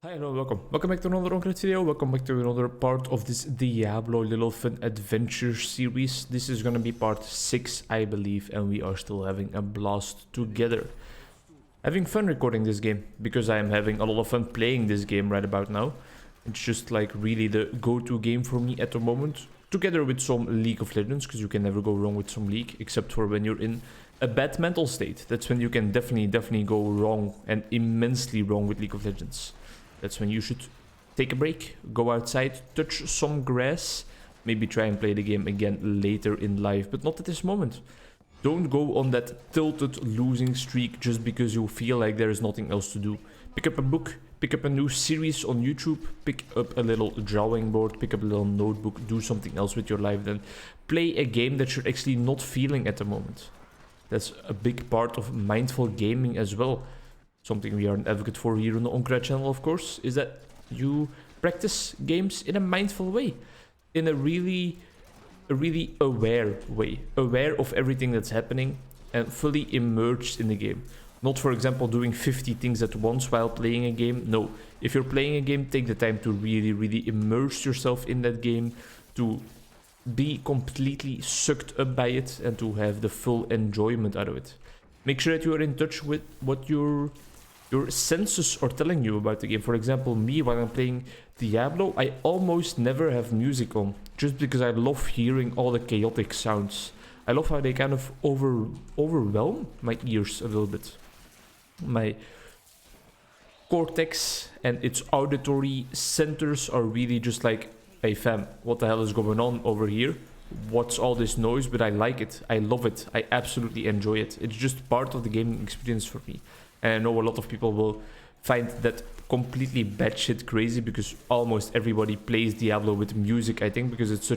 Hi, hello, welcome. Welcome back to another Onkruid video. Welcome back to another part of this Diablo little fun adventure series. This is gonna be part 6, I believe, and we are still having a blast together. Having fun recording this game, because I am having a lot of fun playing this game right about now. It's just like really the go-to game for me at the moment. Together with some League of Legends, because you can never go wrong with some League, except for when you're in a bad mental state. That's when you can definitely go wrong, and immensely wrong with League of Legends. That's when you should take a break, go outside, touch some grass, maybe try and play the game again later in life, but not at this moment. Don't go on that tilted losing streak just because you feel like there is nothing else to do. Pick up a book, pick up a new series on YouTube, pick up a little drawing board, pick up a little notebook, do something else with your life, then play a game that you're actually not feeling at the moment. That's a big part of mindful gaming as well. Something we are an advocate for here on the Onkruid channel, of course, is that you practice games in a mindful way, in a really aware way, aware of everything that's happening and fully immersed in the game. Not, for example, doing 50 things at once while playing a game. No, if you're playing a game, take the time to really immerse yourself in that game, to be completely sucked up by it and to have the full enjoyment out of it. Make sure that you are in touch with what your senses are telling you about the game. For example, me, when I'm playing Diablo, I almost never have music on, just because I love hearing all the chaotic sounds. I love how they kind of overwhelm my ears a little bit. My cortex and its auditory centers are really just like, hey fam, what the hell is going on over here? What's all this noise? But I like it. I love it. I absolutely enjoy it. It's just part of the gaming experience for me. And I know a lot of people will find that completely batshit crazy, because almost everybody plays Diablo with music, I think, because it's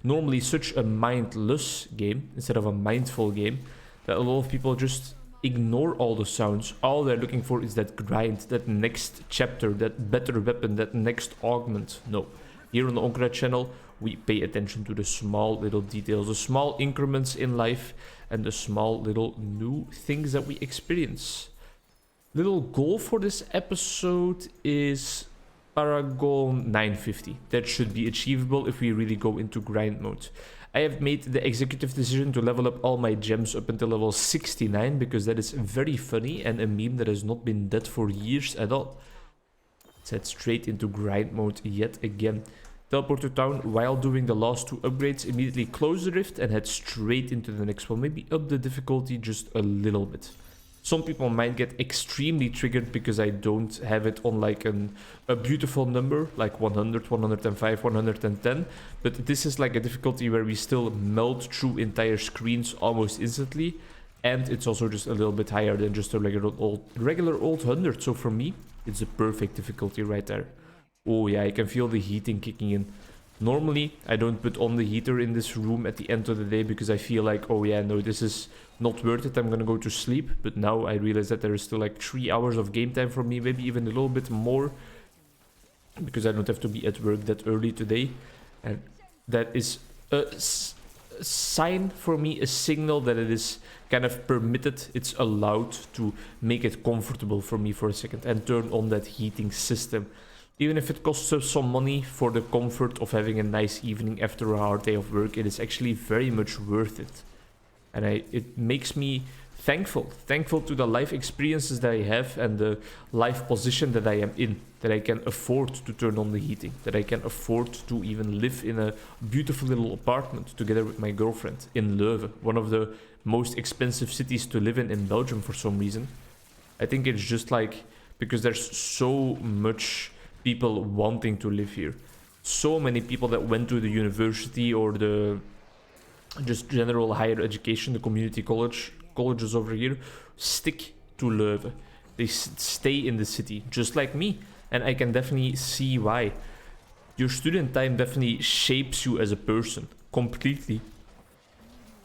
normally such a mindless game instead of a mindful game, that a lot of people just ignore all the sounds. All they're looking for is that grind, that next chapter, that better weapon, that next augment. No. Here on the Onkruid channel, we pay attention to the small little details, the small increments in life, and the small little new things that we experience. Little goal for this episode is Paragon 950. That should be achievable if we really go into grind mode. I have made the executive decision to level up all my gems up until level 69, because that is very funny and a meme that has not been dead for years at all. Let's head straight into grind mode yet again. Teleport to town while doing the last 2 upgrades, immediately close the rift and head straight into the next one. Maybe up the difficulty just a little bit. Some people might get extremely triggered because I don't have it on like a beautiful number, like 100, 105, 110. But this is like a difficulty where we still melt through entire screens almost instantly. And it's also just a little bit higher than just a regular old 100. So for me, it's the perfect difficulty right there. Oh yeah, I can feel the heating kicking in. Normally, I don't put on the heater in this room at the end of the day because I feel like, oh yeah, no, this is not worth it. I'm gonna go to sleep. But now I realize that there is still like 3 hours of game time for me, maybe even a little bit more, because I don't have to be at work that early today. And that is a sign for me, a signal that it is kind of permitted, it's allowed to make it comfortable for me for a second and turn on that heating system. Even if it costs us some money for the comfort of having a nice evening after a hard day of work, it is actually very much worth it. And it makes me thankful to the life experiences that I have and the life position that I am in, that I can afford to turn on the heating, that I can afford to even live in a beautiful little apartment together with my girlfriend in Leuven, one of the most expensive cities to live in Belgium for some reason. I think it's just like, because there's so much people wanting to live here. So many people that went to the university or the just general higher education, the community colleges over here, stick to Leuven. They stay in the city, just like me. And I can definitely see why. Your student time definitely shapes you as a person, completely.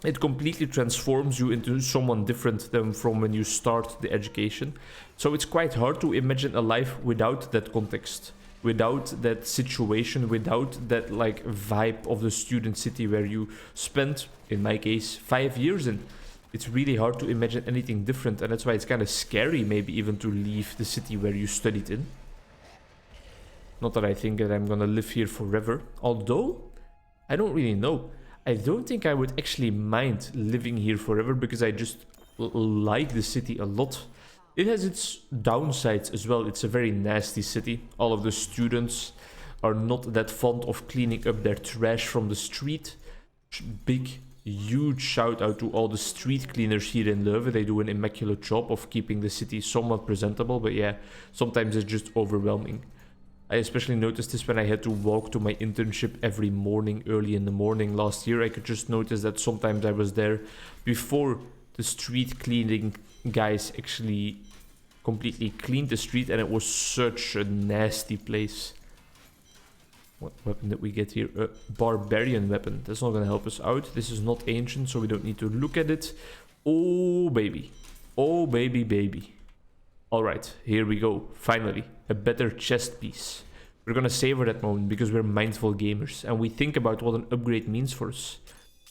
It completely transforms you into someone different than from when you start the education. So it's quite hard to imagine a life without that context, without that situation, without that like vibe of the student city where you spent, in my case, 5 years in. It's really hard to imagine anything different, and that's why it's kind of scary maybe even to leave the city where you studied in. Not that I think that I'm gonna live here forever. Although, I don't really know. I don't think I would actually mind living here forever because I just like the city a lot. It has its downsides as well. It's a very nasty city. All of the students are not that fond of cleaning up their trash from the street. Big, huge shout out to all the street cleaners here in Leuven. They do an immaculate job of keeping the city somewhat presentable, but yeah, sometimes it's just overwhelming. I especially noticed this when I had to walk to my internship every morning, early in the morning last year. I could just notice that sometimes I was there before the street cleaning guys actually completely cleaned the street, and it was such a nasty place. What weapon did we get here? A barbarian weapon. That's not gonna help us out. This is not ancient, so we don't need to look at it. Oh, baby. Oh, baby, baby. Alright, here we go. Finally, a better chest piece. We're gonna savor that moment because we're mindful gamers and we think about what an upgrade means for us.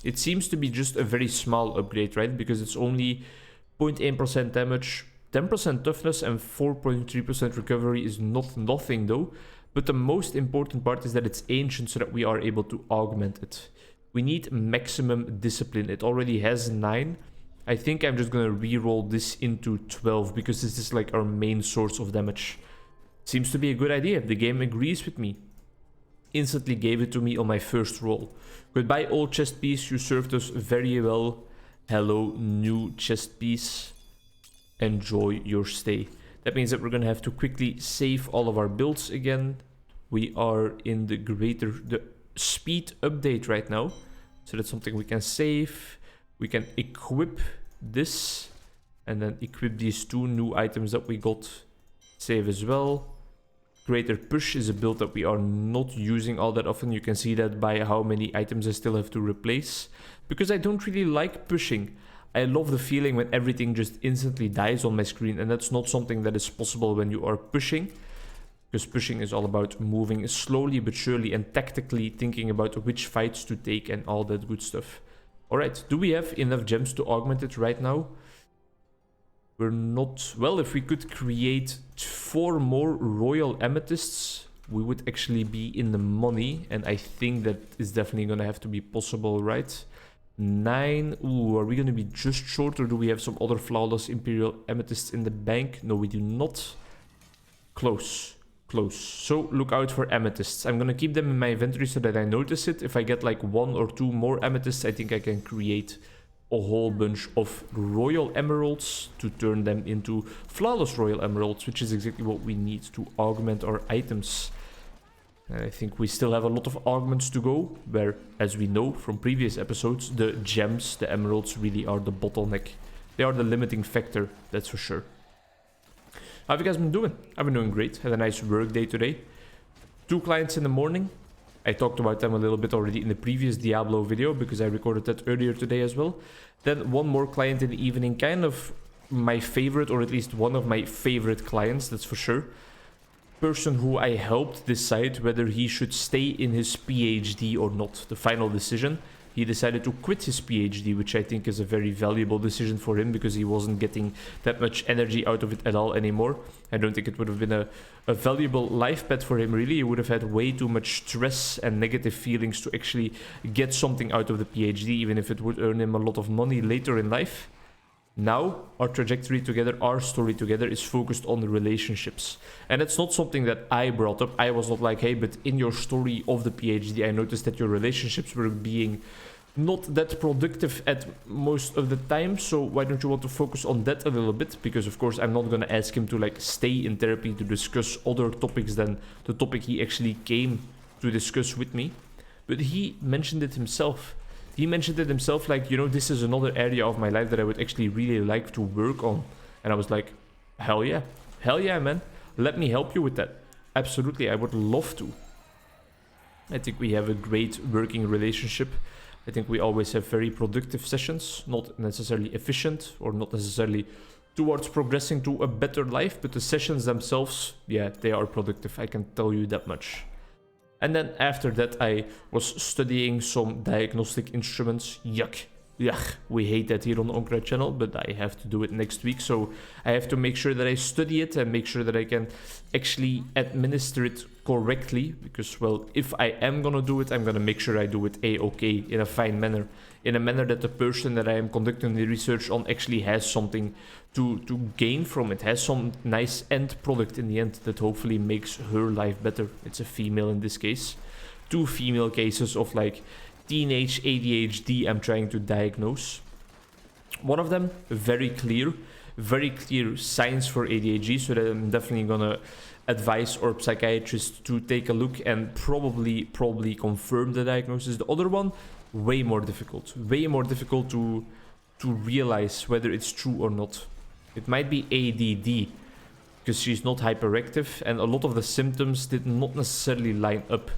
It seems to be just a very small upgrade, right? Because it's only 0.8% damage, 10% toughness and 4.3% recovery is not nothing though. But the most important part is that it's ancient so that we are able to augment it. We need maximum discipline. It already has 9. I think I'm just gonna reroll this into 12 because this is like our main source of damage. Seems to be a good idea. The game agrees with me. Instantly gave it to me on my first roll. Goodbye old chest piece, you served us very well. Hello new chest piece. Enjoy your stay. That means that we're gonna have to quickly save all of our builds again. We are in the speed update right now. So that's something we can save. We can equip this and then equip these 2 new items that we got. Save as well. Greater push is a build that we are not using all that often. You can see that by how many items I still have to replace. Because I don't really like pushing. I love the feeling when everything just instantly dies on my screen, and that's not something that is possible when you are pushing. Because pushing is all about moving slowly but surely and tactically thinking about which fights to take and all that good stuff. Alright, do we have enough gems to augment it right now? We're not... Well, if we could create 4 more royal amethysts, we would actually be in the money. And I think that is definitely going to have to be possible, right? 9. Ooh, are we going to be just short, or do we have some other flawless imperial amethysts in the bank? No, we do not. Close. Close. So look out for amethysts. I'm going to keep them in my inventory so that I notice it. If I get like 1 or 2 more amethysts, I think I can create a whole bunch of royal emeralds to turn them into flawless royal emeralds, which is exactly what we need to augment our items. And I think we still have a lot of augments to go, where, as we know from previous episodes, the gems, the emeralds, really are the bottleneck. They are the limiting factor, that's for sure. How have you guys been doing? I've been doing great. Had a nice work day today. 2 clients in the morning. I talked about them a little bit already in the previous Diablo video because I recorded that earlier today as well. Then 1 more client in the evening, kind of my favorite, or at least one of my favorite clients, that's for sure. Person who I helped decide whether he should stay in his PhD or not. The final decision. He decided to quit his PhD, which I think is a very valuable decision for him because he wasn't getting that much energy out of it at all anymore. I don't think it would have been a valuable life path for him, really. He would have had way too much stress and negative feelings to actually get something out of the PhD, even if it would earn him a lot of money later in life. Now, our trajectory together, our story together is focused on the relationships. And it's not something that I brought up. I was not like, hey, but in your story of the PhD, I noticed that your relationships were being not that productive at most of the time. So why don't you want to focus on that a little bit? Because, of course, I'm not going to ask him to like stay in therapy to discuss other topics than the topic he actually came to discuss with me. But he mentioned it himself. He mentioned it himself, like, you know, this is another area of my life that I would actually really like to work on. And I was like, hell yeah. Hell yeah, man. Let me help you with that. Absolutely, I would love to. I think we have a great working relationship. I think we always have very productive sessions, not necessarily efficient or not necessarily towards progressing to a better life, but the sessions themselves, yeah, they are productive. I can tell you that much. And then after that, I was studying some diagnostic instruments. Yuck. yeah, we hate that here on the Onkruid channel, but I have to do it next week. So I have to make sure that I study it and make sure that I can actually administer it correctly. Because, well, if I am gonna do it, I'm gonna make sure I do it a-okay, in a fine manner. In a manner that the person that I am conducting the research on actually has something to gain from it. Has some nice end product in the end that hopefully makes her life better. It's a female in this case. 2 female cases of like teenage ADHD I'm trying to diagnose. One of them, very clear signs for ADHD, so that I'm definitely gonna advise our psychiatrist to take a look and probably confirm the diagnosis. The other one, way more difficult to realize whether it's true or not. It might be ADD, because she's not hyperactive, and a lot of the symptoms did not necessarily line up.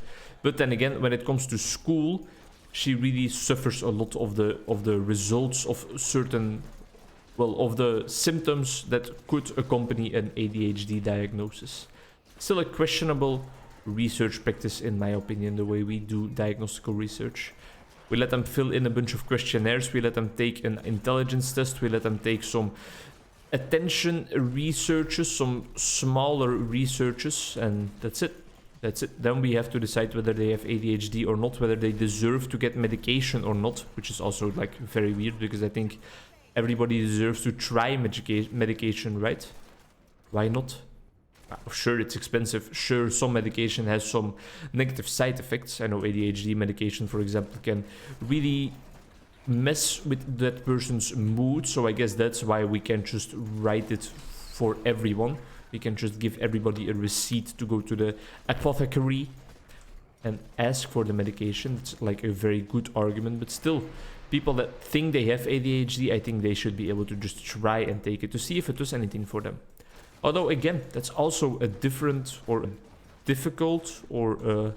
But then again, when it comes to school, she really suffers a lot of the results of certain, well, of the symptoms that could accompany an ADHD diagnosis. Still a questionable research practice, in my opinion, the way we do diagnostical research. We let them fill in a bunch of questionnaires, we let them take an intelligence test, we let them take some attention researches, some smaller researches, and that's it. That's it. Then we have to decide whether they have ADHD or not, whether they deserve to get medication or not, which is also like very weird, because I think everybody deserves to try medication, right? Why not? Sure, it's expensive. Sure, some medication has some negative side effects. I know ADHD medication, for example, can really mess with that person's mood. So I guess that's why we can just write it for everyone. We can just give everybody a receipt to go to the apothecary and ask for the medication. It's like a very good argument, but still, people that think they have ADHD, I think they should be able to just try and take it to see if it does anything for them. Although, again, that's also a different or a difficult or a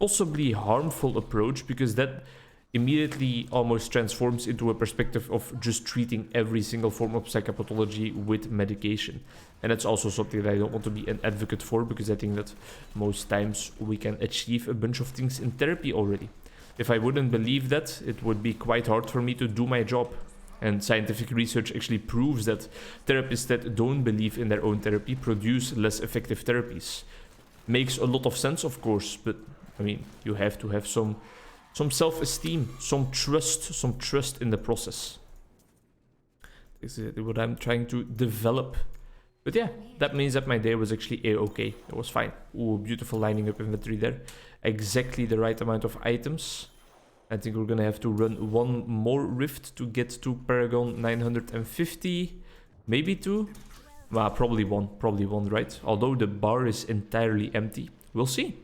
possibly harmful approach, because that immediately almost transforms into a perspective of just treating every single form of psychopathology with medication. And that's also something that I don't want to be an advocate for, because I think that most times we can achieve a bunch of things in therapy already. If I wouldn't believe that, it would be quite hard for me to do my job. And scientific research actually proves that therapists that don't believe in their own therapy produce less effective therapies. Makes a lot of sense, of course, but I mean, you have to have some self-esteem, some trust in the process. This is what I'm trying to develop. But yeah, that means that my day was actually a-okay. It was fine. Ooh, beautiful lining up inventory there. Exactly the right amount of items. I think we're gonna have to run one more rift to get to Paragon 950. Maybe 2? Well, probably one, right? Although the bar is entirely empty. We'll see.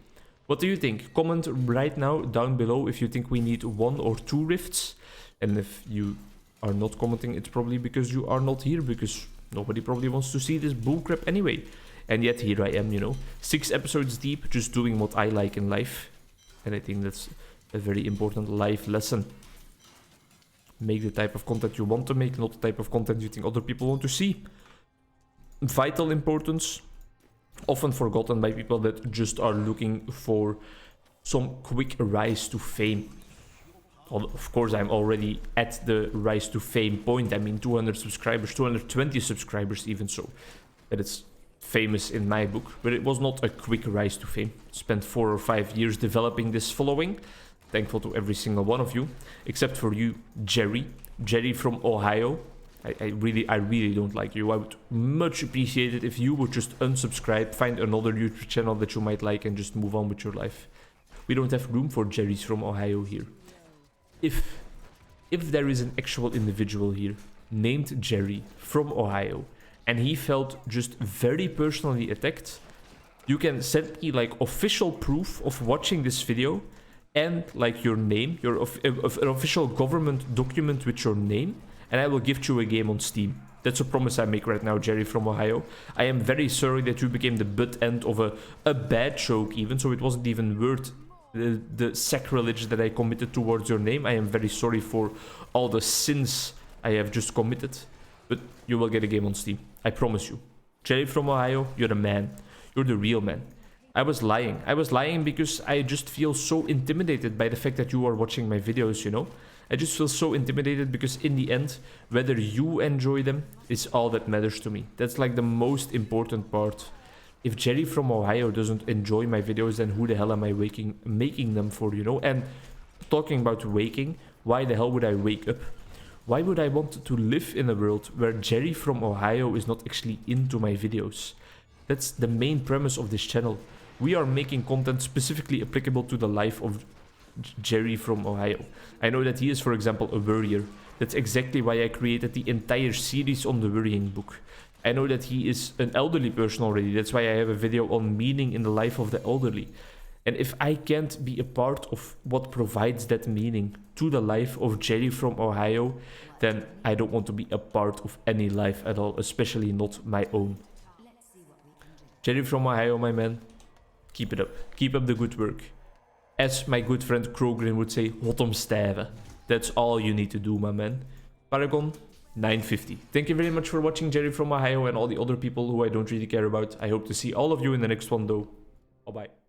What do you think? Comment right now down below if you think we need 1 or 2 rifts. And if you are not commenting, it's probably because you are not here, because nobody probably wants to see this bullcrap anyway. And yet here I am, you know, 6 episodes deep, just doing what I like in life. And I think that's a very important life lesson. Make the type of content you want to make, not the type of content you think other people want to see. Vital importance. Often forgotten by people that just are looking for some quick rise to fame. Of course, I'm already at the rise to fame point. I mean, 200 subscribers, 220 subscribers even, so that it's famous in my book. But it was not a quick rise to fame. Spent 4 or 5 years developing this following. Thankful to every single one of you, except for you, Jerry. Jerry from Ohio. I really don't like you. I would much appreciate it if you would just unsubscribe, find another YouTube channel that you might like, and just move on with your life. We don't have room for Jerrys from Ohio here. If there is an actual individual here named Jerry from Ohio, and he felt just very personally attacked, you can send me like official proof of watching this video, and like your name, your an official government document with your name, and I will gift you a game on Steam. That's a promise I make right now, Jerry from Ohio. I am very sorry that you became the butt end of a bad joke even, so it wasn't even worth the sacrilege that I committed towards your name. I am very sorry for all the sins I have just committed, but you will get a game on Steam. I promise you. Jerry from Ohio, you're the man. You're the real man. I was lying. I was lying because I just feel so intimidated by the fact that you are watching my videos, you know? I just feel so intimidated because in the end, whether you enjoy them is all that matters to me. That's like the most important part. If Jerry from Ohio doesn't enjoy my videos, then who the hell am I making them for, you know? And talking about waking, why the hell would I wake up? Why would I want to live in a world where Jerry from Ohio is not actually into my videos? That's the main premise of this channel. We are making content specifically applicable to the life of Jerry from Ohio. I know that he is, for example, a worrier. That's exactly why I created the entire series on the worrying book. I know that he is an elderly person already. That's why I have a video on meaning in the life of the elderly. And if I can't be a part of what provides that meaning to the life of Jerry from Ohio, then I don't want to be a part of any life at all, especially not my own. Jerry from Ohio, my man, keep it up. Keep up the good work. As my good friend Krogrin would say, hot om stijven. That's all you need to do, my man. Paragon, 950. Thank you very much for watching, Jerry from Ohio, and all the other people who I don't really care about. I hope to see all of you in the next one, though. Bye-bye.